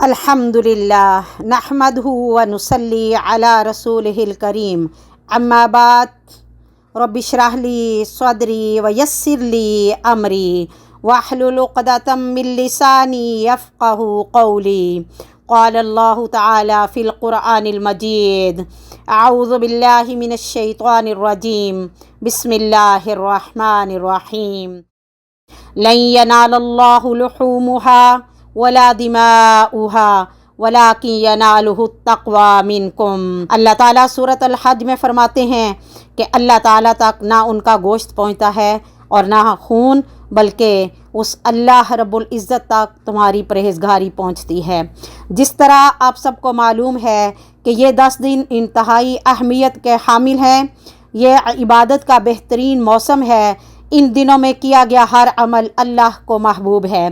الحمدللہ نحمدہ ونصلی علی رسولہ الکریم اما بعد رب اشرح لی صدری ویسر لی امری واحلل عقدۃ من لسانی یفقہوا قولی قال اللہ تعالی فی القرآن المجید اعوذ باللہ من الشیطان الرجیم بسم اللہ الرحمن الرحیم لن ینال اللہ لحومها ولا دماؤها ولکن ینالہ التقوی منکم۔ اللہ تعالیٰ سورۃ الحج میں فرماتے ہیں کہ اللہ تعالیٰ تک نہ ان کا گوشت پہنچتا ہے اور نہ خون، بلکہ اس اللہ رب العزت تک تمہاری پرہیزگاری پہنچتی ہے۔ جس طرح آپ سب کو معلوم ہے کہ یہ 10 دن انتہائی اہمیت کے حامل ہیں، یہ عبادت کا بہترین موسم ہے۔ ان دنوں میں کیا گیا ہر عمل اللہ کو محبوب ہے۔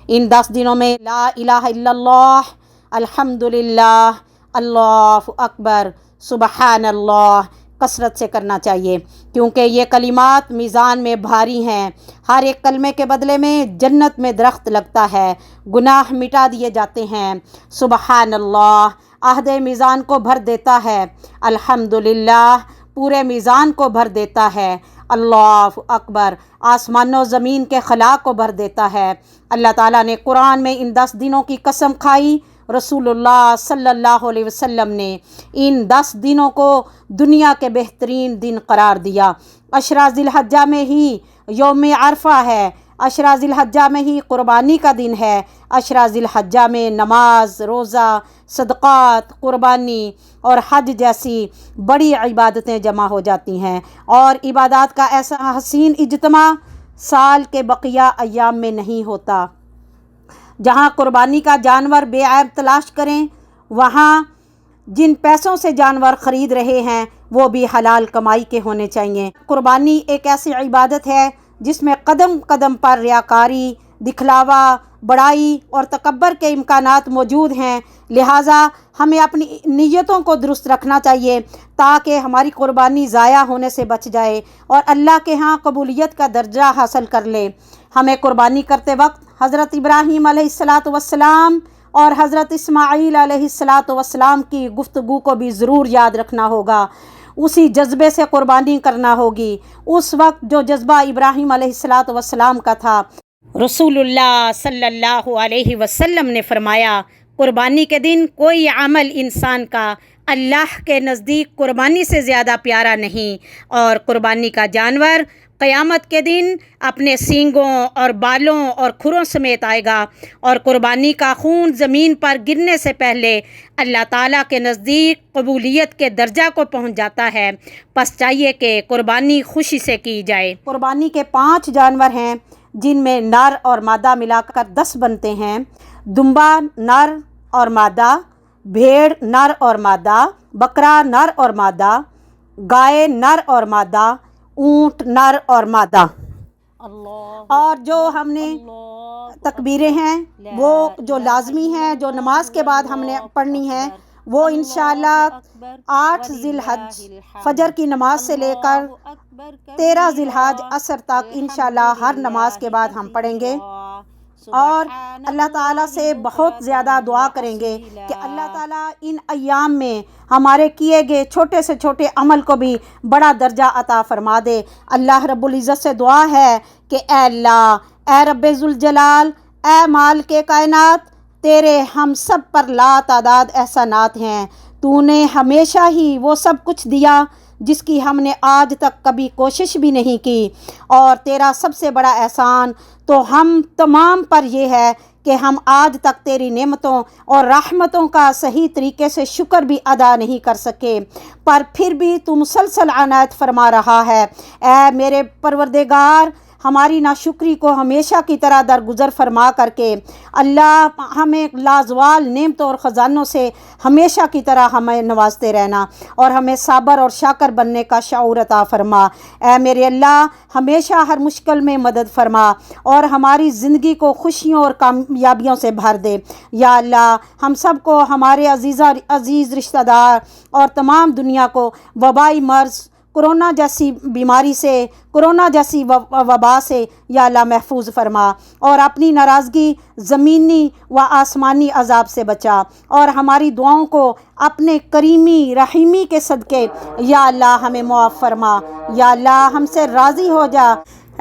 ان 10 دنوں میں لا الہ الا اللہ، الحمدللہ، اللہ اکبر، سبحان اللہ کثرت سے کرنا چاہیے، کیونکہ یہ کلمات میزان میں بھاری ہیں۔ ہر ایک کلمے کے بدلے میں جنت میں درخت لگتا ہے، گناہ مٹا دیے جاتے ہیں۔ سبحان اللہ عہد میزان کو بھر دیتا ہے، الحمدللہ پورے میزان کو بھر دیتا ہے، اللہ اکبر آسمان و زمین کے خلا کو بھر دیتا ہے۔ اللہ تعالیٰ نے قرآن میں ان 10 دنوں کی قسم کھائی، رسول اللہ صلی اللہ علیہ وسلم نے ان 10 دنوں کو دنیا کے بہترین دن قرار دیا۔ عشرہ ذی الحجہ میں ہی یوم عرفہ ہے، عشرہ ذی الحجہ میں ہی قربانی کا دن ہے، عشرہ ذی الحجہ میں نماز، روزہ، صدقات، قربانی اور حج جیسی بڑی عبادتیں جمع ہو جاتی ہیں، اور عبادات کا ایسا حسین اجتماع سال کے بقیہ ایام میں نہیں ہوتا۔ جہاں قربانی کا جانور بے عیب تلاش کریں، وہاں جن پیسوں سے جانور خرید رہے ہیں وہ بھی حلال کمائی کے ہونے چاہیے۔ قربانی ایک ایسی عبادت ہے جس میں قدم قدم پر ریاکاری، دکھلاوا، بڑائی اور تکبر کے امکانات موجود ہیں، لہٰذا ہمیں اپنی نیتوں کو درست رکھنا چاہیے تاکہ ہماری قربانی ضائع ہونے سے بچ جائے اور اللہ کے ہاں قبولیت کا درجہ حاصل کر لے۔ ہمیں قربانی کرتے وقت حضرت ابراہیم علیہ السلام اور حضرت اسماعیل علیہ السلام کی گفتگو کو بھی ضرور یاد رکھنا ہوگا۔ اسی جذبے سے قربانی کرنا ہوگی، اس وقت جو جذبہ ابراہیم علیہ السلام کا تھا۔ رسول اللہ صلی اللہ علیہ وسلم نے فرمایا، قربانی کے دن کوئی عمل انسان کا اللہ کے نزدیک قربانی سے زیادہ پیارا نہیں، اور قربانی کا جانور قیامت کے دن اپنے سینگوں اور بالوں اور کھروں سمیت آئے گا، اور قربانی کا خون زمین پر گرنے سے پہلے اللہ تعالیٰ کے نزدیک قبولیت کے درجہ کو پہنچ جاتا ہے۔ پس چاہیے کہ قربانی خوشی سے کی جائے۔ قربانی کے 5 جانور ہیں جن میں نر اور مادہ ملا کر 10 بنتے ہیں۔ دمبا نر اور مادہ، بھیڑ نر اور مادہ، بکرا نر اور مادہ، گائے نر اور مادہ، اونٹ نر اور مادہ۔ اور جو ہم نے تکبیریں ہیں وہ جو لازمی ہیں، جو نماز کے بعد ہم نے پڑھنی ہیں، وہ انشاءاللہ 8 ذی الحج فجر کی نماز سے لے کر 13 ذی الحج عصر تک انشاءاللہ ہر نماز کے بعد ہم پڑھیں گے، اور اللہ تعالیٰ سے بہت زیادہ دعا کریں گے کہ اللہ تعالیٰ ان ایام میں ہمارے کیے گئے چھوٹے سے چھوٹے عمل کو بھی بڑا درجہ عطا فرما دے۔ اللہ رب العزت سے دعا ہے کہ اے اللہ، اے رب ذوالجلال، اے مالک کائنات، تیرے ہم سب پر لا تعداد احسانات ہیں۔ تو نے ہمیشہ ہی وہ سب کچھ دیا جس کی ہم نے آج تک کبھی کوشش بھی نہیں کی، اور تیرا سب سے بڑا احسان تو ہم تمام پر یہ ہے کہ ہم آج تک تیری نعمتوں اور رحمتوں کا صحیح طریقے سے شکر بھی ادا نہیں کر سکے، پر پھر بھی تو مسلسل عنایت فرما رہا ہے۔ اے میرے پروردگار، ہماری ناشکری کو ہمیشہ کی طرح درگزر فرما کر کے اللہ ہمیں لازوال نعمتوں اور خزانوں سے ہمیشہ کی طرح ہمیں نوازتے رہنا، اور ہمیں صابر اور شاکر بننے کا شعور عطا فرما۔ اے میرے اللہ، ہمیشہ ہر مشکل میں مدد فرما اور ہماری زندگی کو خوشیوں اور کامیابیوں سے بھر دے۔ یا اللہ، ہم سب کو، ہمارے عزیز رشتہ دار اور تمام دنیا کو وبائی مرض، کورونا جیسی بیماری سے، کورونا جیسی وبا سے یا اللہ محفوظ فرما، اور اپنی ناراضگی زمینی و آسمانی عذاب سے بچا، اور ہماری دعاؤں کو اپنے کریمی رحیمی کے صدقے یا اللہ ہمیں معاف فرما، یا اللہ ہم سے راضی ہو جا۔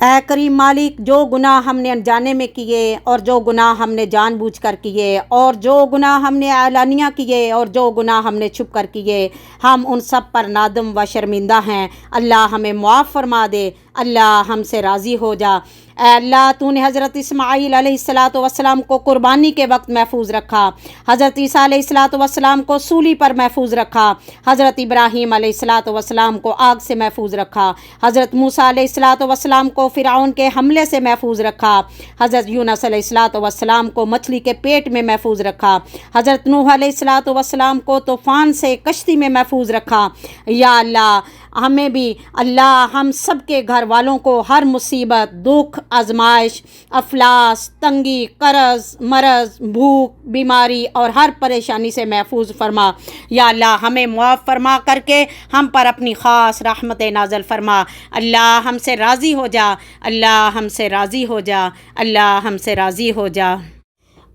اے کریم مالک، جو گناہ ہم نے انجانے میں کیے اور جو گناہ ہم نے جان بوجھ کر کیے، اور جو گناہ ہم نے اعلانیہ کیے اور جو گناہ ہم نے چھپ کر کیے، ہم ان سب پر نادم و شرمندہ ہیں۔ اللہ ہمیں معاف فرما دے، اللہ ہم سے راضی ہو جا۔ اے اللہ، تو نے حضرت اسماعیل علیہ السلام کو قربانی کے وقت محفوظ رکھا، حضرت عیسیٰ علیہ السلام کو سولی پر محفوظ رکھا، حضرت ابراہیم علیہ السلام کو آگ سے محفوظ رکھا، حضرت موسیٰ علیہ السلام کو فرعون کے حملے سے محفوظ رکھا، حضرت یونس علیہ السلام کو مچھلی کے پیٹ میں محفوظ رکھا، حضرت نوح علیہ السلام کو طوفان سے کشتی میں محفوظ رکھا۔ یا اللہ ہمیں بھی، اللہ ہم سب کے گھر والوں کو ہر مصیبت، دکھ، آزمائش، افلاس، تنگی، قرض، مرض، بھوک، بیماری اور ہر پریشانی سے محفوظ فرما۔ یا اللہ ہمیں معاف فرما کر کے ہم پر اپنی خاص رحمت نازل فرما۔ اللہ ہم سے راضی ہو جا، اللہ ہم سے راضی ہو جا، اللہ ہم سے راضی ہو جا۔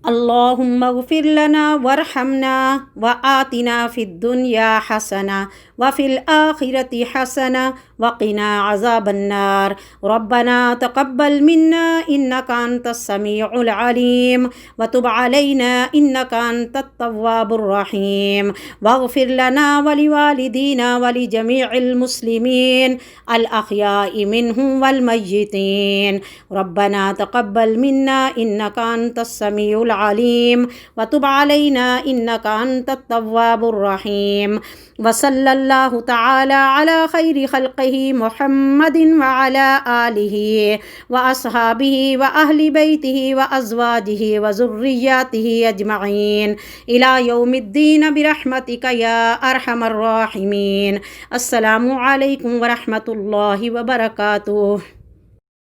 اللہم اغفر لنا وارحمنا وآتنا فی الدنیا حسنہ وفی الآخرۃ حسنہ وقنا عذاب النار۔ ربنا تقبل منا انک انت السمیع العلیم وتب علینا انک انت التواب الرحیم واغفر لنا ولوالدینا ولجمیع المسلمین الاحیاء منهم والمیتین۔ ربنا تقبل منا انک انت السمیع العلیم وتب علینا انک انت التواب الرحیم۔ وصلی اللہ تعالی علی خیر خلقہ محمد وعلی آلہ واصحابہ واہل بیتہ وازواجہ وذریاتہ اجمعین الی یوم الدین برحمتک یا ارحم الراحمین۔ السلام علیکم ورحمۃ اللہ وبرکاتہ۔